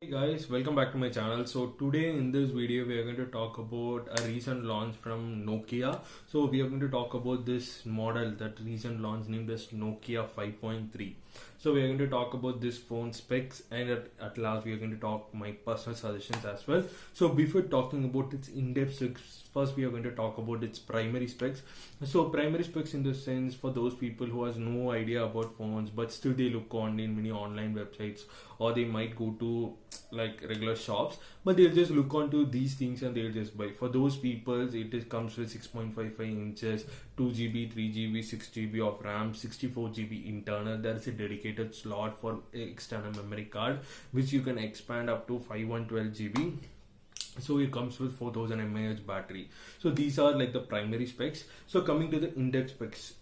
Hey guys, welcome back to my channel. So today in this video we are going to talk about a recent launch from Nokia. So we are going to talk about this model, that recent launch named as Nokia 5.3. So we are going to talk about this phone specs, and at last we are going to talk my personal suggestions as well. So before talking about its in-depth specs, first we are going to talk about its primary specs. So primary specs in the sense for those people who has no idea about phones but still they look on in many online websites, or they might go to like regular shops, but they'll just look onto these things and they'll just buy. For those people, comes with 6.55 inches, 2 GB, 3 GB, 6 GB of RAM, 64 GB internal. There is a dedicated slot for external memory card, which you can expand up to 512 GB. So it comes with 4000 mAh battery. So these are like the primary specs. So coming to the in-depth specs,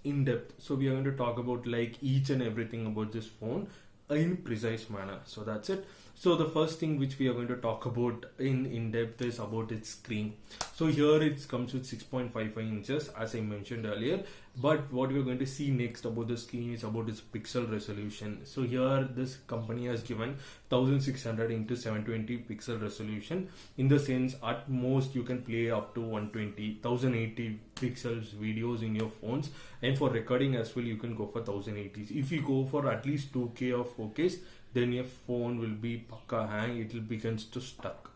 so we are going to talk about like each and everything about this phone in precise manner. So that's it. So the first thing which we are going to talk about in depth is about its screen. So here it comes with 6.55 inches as I mentioned earlier, but what we are going to see next about the screen is about its pixel resolution. So here this company has given 1600 into 720 pixel resolution, in the sense at most you can play up to 1080 pixels videos in your phones, and for recording as well you can go for 1080s. If you go for at least 2K or 4Ks, then your phone will be pakka hang, it will begins to stuck.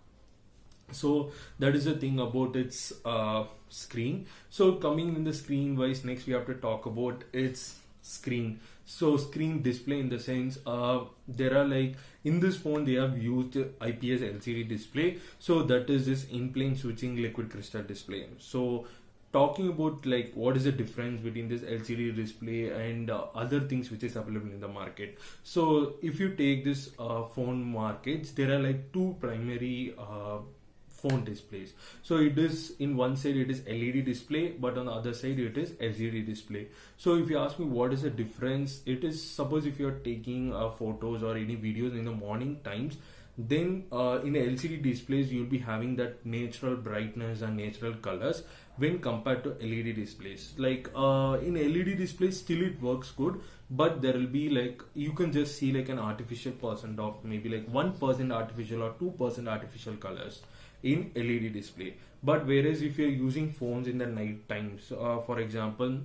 So that is the thing about its screen. So coming in the screen wise, next we have to talk about its screen. So screen display, in the sense there are like in this phone they have used IPS LCD display. So that is this in-plane switching liquid crystal display. So talking about like what is the difference between this LCD display and other things which is available in the market. So if you take this phone markets, there are like two primary phone displays. So it is, in one side it is LED display, but on the other side it is LCD display. So if you ask me what is the difference, it is, suppose if you are taking photos or any videos in the morning times, then in LCD displays you'll be having that natural brightness and natural colors when compared to LED displays. Like in LED displays still it works good, but there will be like, you can just see like an artificial percent of maybe like 1% artificial or 2% artificial colors in LED display. But whereas if you're using phones in the night times, for example,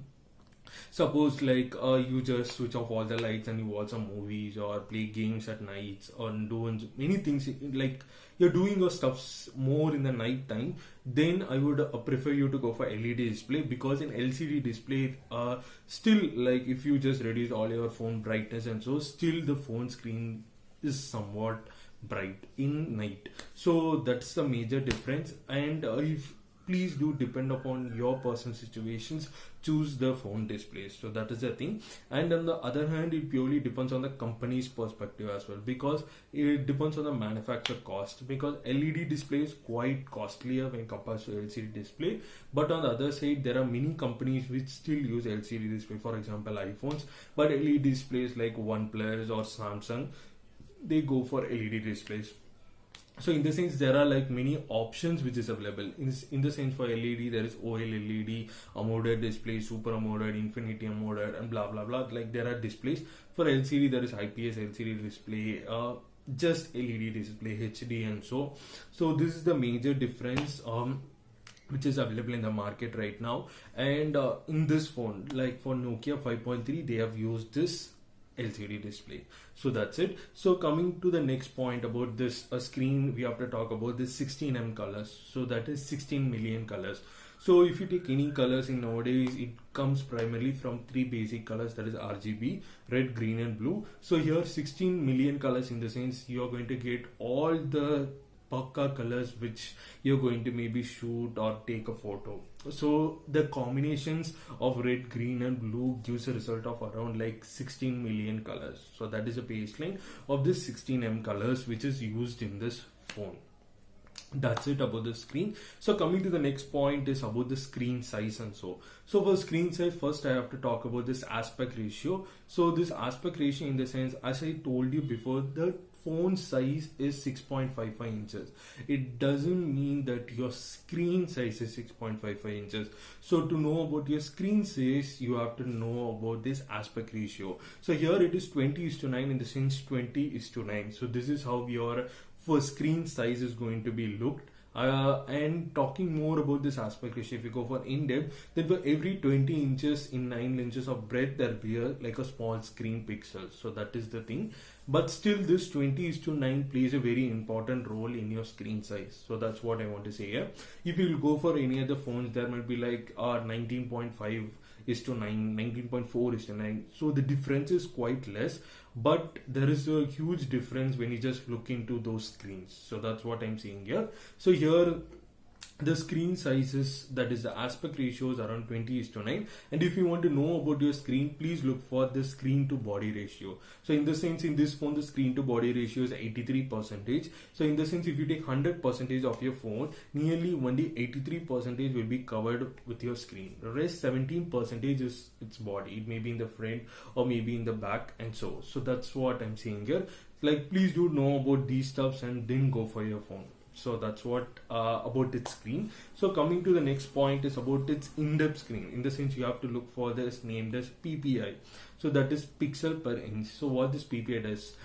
suppose like you just switch off all the lights and you watch some movies or play games at nights or do many things, like you're doing your stuffs more in the night time, then I would prefer you to go for LED display. Because in LCD display still, like if you just reduce all your phone brightness and so, still the phone screen is somewhat bright in night. So that's the major difference. And if please do depend upon your personal situations, choose the phone displays. So that is the thing. And on the other hand, it purely depends on the company's perspective as well, because it depends on the manufacturer cost, because LED display is quite costlier when compared to LCD display. But on the other side, there are many companies which still use LCD display, for example iPhones, but LED displays like OnePlus or Samsung, they go for LED displays. So in the sense there are like many options which is available. In the sense for LED there is OLED, AMOLED display, Super AMOLED, Infinity AMOLED, and blah blah blah. Like there are displays. For LCD there is IPS LCD display, just LED display, HD, and so. So this is the major difference which is available in the market right now. And in this phone, like for Nokia 5.3, they have used this LCD display. So that's it. So coming to the next point about this screen, we have to talk about this 16M colors. So that is 16 million colors. So if you take any colors in nowadays, it comes primarily from three basic colors, that is RGB, red, green, and blue. So here 16 million colors, in the sense you are going to get all the pakka colors which you're going to maybe shoot or take a photo. So the combinations of red, green, and blue gives a result of around like 16 million colors. So that is a baseline of this 16M colors which is used in this phone. That's it about the screen. So coming to the next point is about the screen size and so. So for screen size, first I have to talk about this aspect ratio. So this aspect ratio, in the sense, as I told you before, the phone size is 6.55 inches. It doesn't mean that your screen size is 6.55 inches. So to know about your screen size, you have to know about this aspect ratio. So here it is 20:9, in the sense 20:9. So this is how your for screen size is going to be looked. And talking more about this aspect ratio, if you go for in-depth, then for every 20 inches in 9 inches of breadth, there be like a small screen pixel. So that is the thing. But still, this 20:9 plays a very important role in your screen size. So that's what I want to say here. If you will go for any other phones, there might be like 19.5 is to 9, 19.4 is to 9. So the difference is quite less, but there is a huge difference when you just look into those screens. So that's what I'm seeing here. So here the screen sizes, that is the aspect ratios, around 20:9. And if you want to know about your screen, please look for the screen to body ratio. So in the sense, in this phone the screen to body ratio is 83%. So in the sense, if you take 100% of your phone, nearly only 83% will be covered with your screen. The rest 17% is its body. It may be in the front or maybe in the back, and so that's what I'm saying here. Like, please do know about these stuffs and then go for your phone. So that's what about its screen. So coming to the next point is about its in-depth screen. In the sense, you have to look for this named as PPI. So that is pixel per inch. So what this PPI does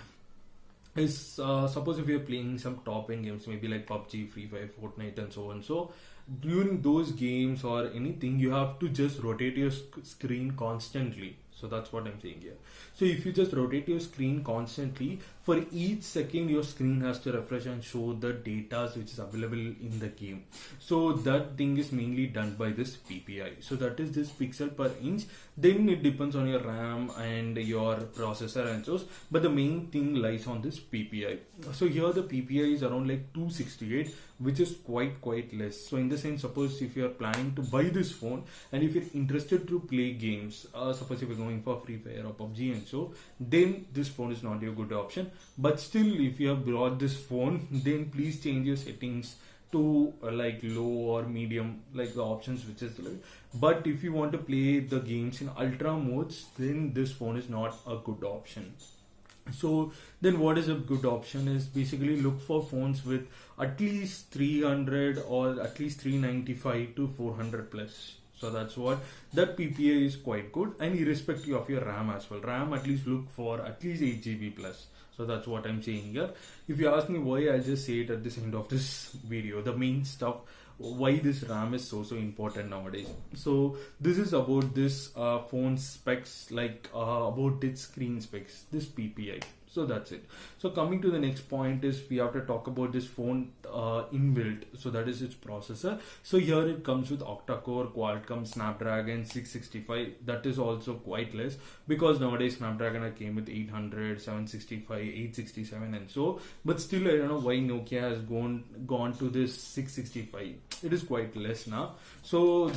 is, suppose if you're playing some top-end games, maybe like PUBG, Free Fire, Fortnite, and so on. So during those games or anything, you have to just rotate your screen constantly. So that's what I'm saying here. So if you just rotate your screen constantly, for each second your screen has to refresh and show the data which is available in the game. So that thing is mainly done by this PPI. So that is this pixel per inch. Then it depends on your RAM and your processor and so. But the main thing lies on this PPI. So here the PPI is around like 268, which is quite less. So in the sense, suppose if you are planning to buy this phone and if you're interested to play games, suppose if you're going for Free Fire or PUBG and so, then this phone is not a good option. But still, if you have bought this phone, then please change your settings to like low or medium, like the options which is like. But if you want to play the games in ultra modes, then this phone is not a good option. So then what is a good option is basically look for phones with at least 300 or at least 395 to 400 plus. So that's what that PPI is quite good, and irrespective of your RAM as well. RAM, at least look for at least 8 GB plus. So that's what I'm saying here. If you ask me why, I'll just say it at this end of this video. The main stuff, why this RAM is so important nowadays. So this is about this phone specs, like about its screen specs, this PPI. So that's it. So coming to the next point is we have to talk about this phone inbuilt. So that is its processor. So here it comes with octa-core Qualcomm Snapdragon 665. That is also quite less because nowadays Snapdragon came with 800, 765, 867 and so. But still, I don't know why Nokia has gone to this 665. It is quite less now. So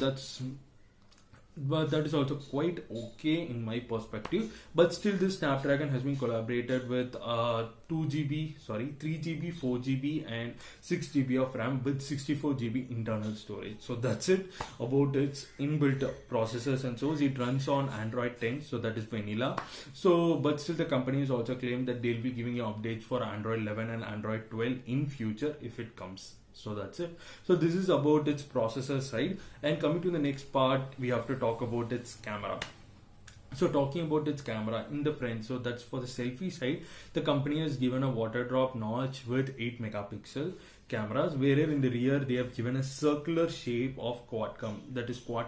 but that is also quite okay in my perspective. But still, this Snapdragon has been collaborated with 3GB, 4GB and 6GB of RAM with 64GB internal storage. So that's it about its inbuilt processors and so. It runs on Android 10, so that is vanilla. So but still the company has also claimed that they'll be giving you updates for Android 11 and Android 12 in future if it comes. So that's it. So this is about its processor side, and coming to the next part, we have to talk about its camera. So talking about its camera in the front, so that's for the selfie side. The company has given a water drop notch with 8 megapixel cameras, whereas in the rear they have given a circular shape of quad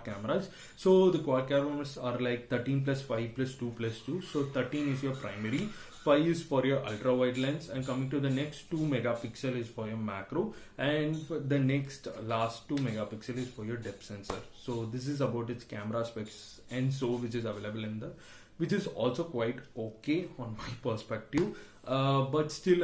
cameras. So the quad cameras are like 13 plus 5 plus 2 plus 2. So 13 is your primary, 5 is for your ultra wide lens, and coming to the next 2 megapixel is for your macro, and for the next last 2 megapixel is for your depth sensor. So this is about its camera specs and so, which is available in which is also quite okay on my perspective. But still,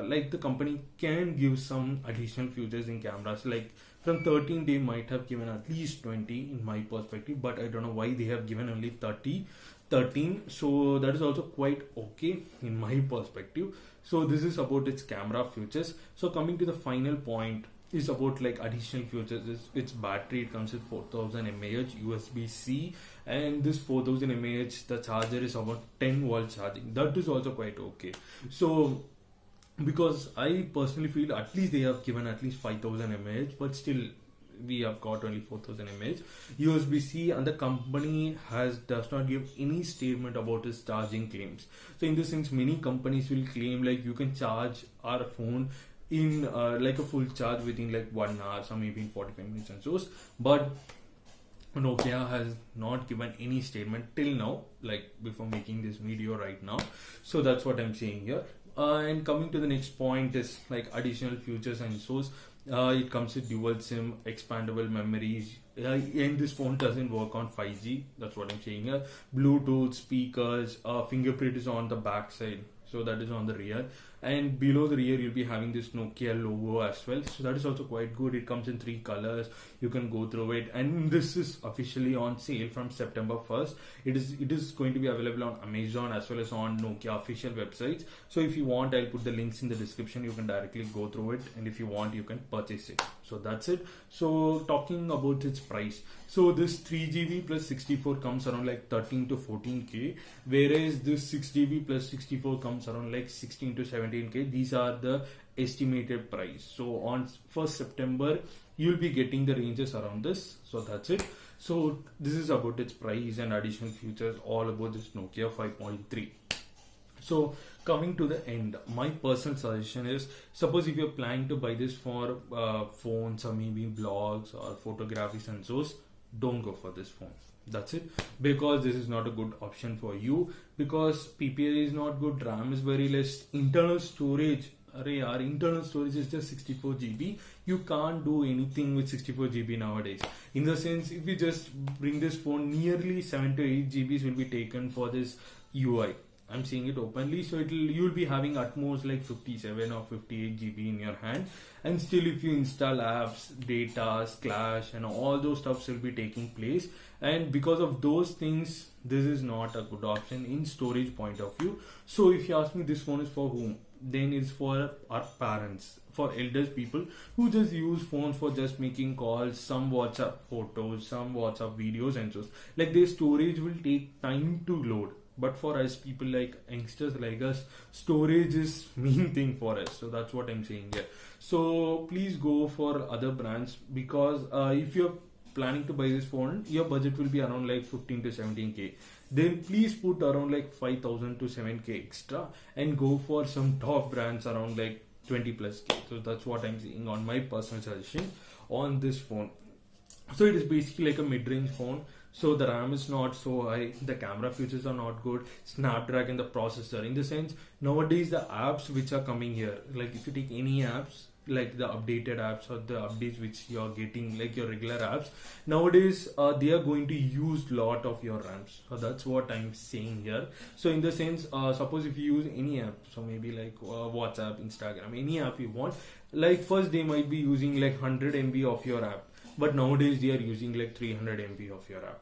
like the company can give some additional features in cameras. Like from 13 they might have given at least 20 in my perspective, but I don't know why they have given only 13. So that is also quite okay in my perspective. So this is about its camera features. So coming to the final point is about like additional features. Its battery, it comes with 4000 mAh USB-C, and this 4000 mAh, the charger is about 10 volt charging. That is also quite okay. So because I personally feel at least they have given at least 5000 mAh, but still we have got only 4000 mAh USB-C, and the company does not give any statement about its charging claims. So in this sense, many companies will claim like you can charge our phone in like a full charge within like 1 hour, or maybe in 45 minutes and so. But Nokia has not given any statement till now, like before making this video right now. So that's what I'm saying here. And coming to the next point is like additional features and source. It comes with dual SIM, expandable memories, and this phone doesn't work on 5G. That's what I'm saying here. Bluetooth speakers, fingerprint is on the back side, so that is on the rear, and below the rear you'll be having this Nokia logo as well, so that is also quite good. It comes in 3 colors. You can go through it, and this is officially on sale from September 1st. It is going to be available on Amazon as well as on Nokia official websites. So if you want, I'll put the links in the description. You can directly go through it, and if you want, you can purchase it. So that's it. So talking about its price, so this 3GB plus 64 comes around like 13 to 14k, whereas this 6GB plus 64 comes around like 16 to 17k. These are the estimated price. So on 1st September you'll be getting the ranges around this. So that's it. So this is about its price and additional features, all about this Nokia 5.3. So coming to the end, my personal suggestion is, suppose if you're planning to buy this for phones or maybe blogs or photographies and so, don't go for this phone. That's it, because this is not a good option for you, because PPI is not good, RAM is very less, internal storage, our internal storage is just 64GB. You can't do anything with 64GB nowadays. In the sense, if you just bring this phone, nearly 7 to 8 GBs will be taken for this UI. I'm saying it openly, so you'll be having at most like 57 or 58 GB in your hand, and still if you install apps, data, Clash and all those stuffs will be taking place, and because of those things this is not a good option in storage point of view. So if you ask me, this phone is for whom? Then it's for our parents, for elders people who just use phones for just making calls, some WhatsApp photos, some WhatsApp videos and so, like their storage will take time to load. But for us people like youngsters like us, storage is main thing for us. So that's what I'm saying here. So please go for other brands, because if you're planning to buy this phone, your budget will be around like 15 to 17k. Then please put around like 5,000 to 7k extra and go for some top brands around like 20 plus k. So that's what I'm saying on my personal suggestion on this phone. So it is basically like a mid-range phone. So the RAM is not so high, the camera features are not good, Snapdragon, the processor, in the sense nowadays the apps which are coming here, like if you take any apps, like the updated apps or the updates which you're getting, like your regular apps, nowadays they are going to use lot of your RAMs. So that's what I'm saying here. So in the sense, suppose if you use any app, so maybe like WhatsApp, Instagram, any app you want, like first they might be using like 100 MB of your app, but nowadays they are using like 300 MB of your app,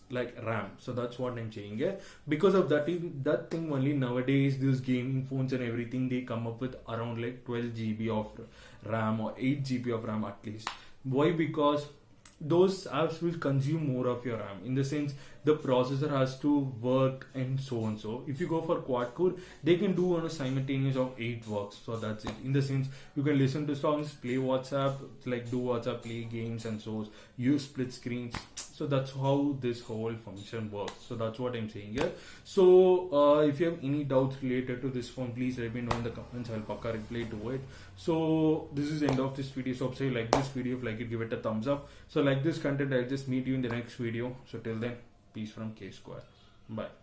like RAM. So that's what I'm saying here. Because of that thing only, nowadays these gaming phones and everything, they come up with around like 12 GB of RAM or 8 GB of RAM at least. Why? Because those apps will consume more of your RAM, in the sense the processor has to work and so on. So if you go for quad core, they can do on a simultaneous of 8 works. So that's it, in the sense you can listen to songs, play WhatsApp, like do WhatsApp, play games and so, use split screens. So that's how this whole function works. So that's what I'm saying here. So if you have any doubts related to this phone, please let me know in the comments. I'll pakka reply to it. So this is the end of this video. So if you like this video, if you like it, give it a thumbs up. So like this content, I'll just meet you in the next video. So till then, peace from K Square. Bye.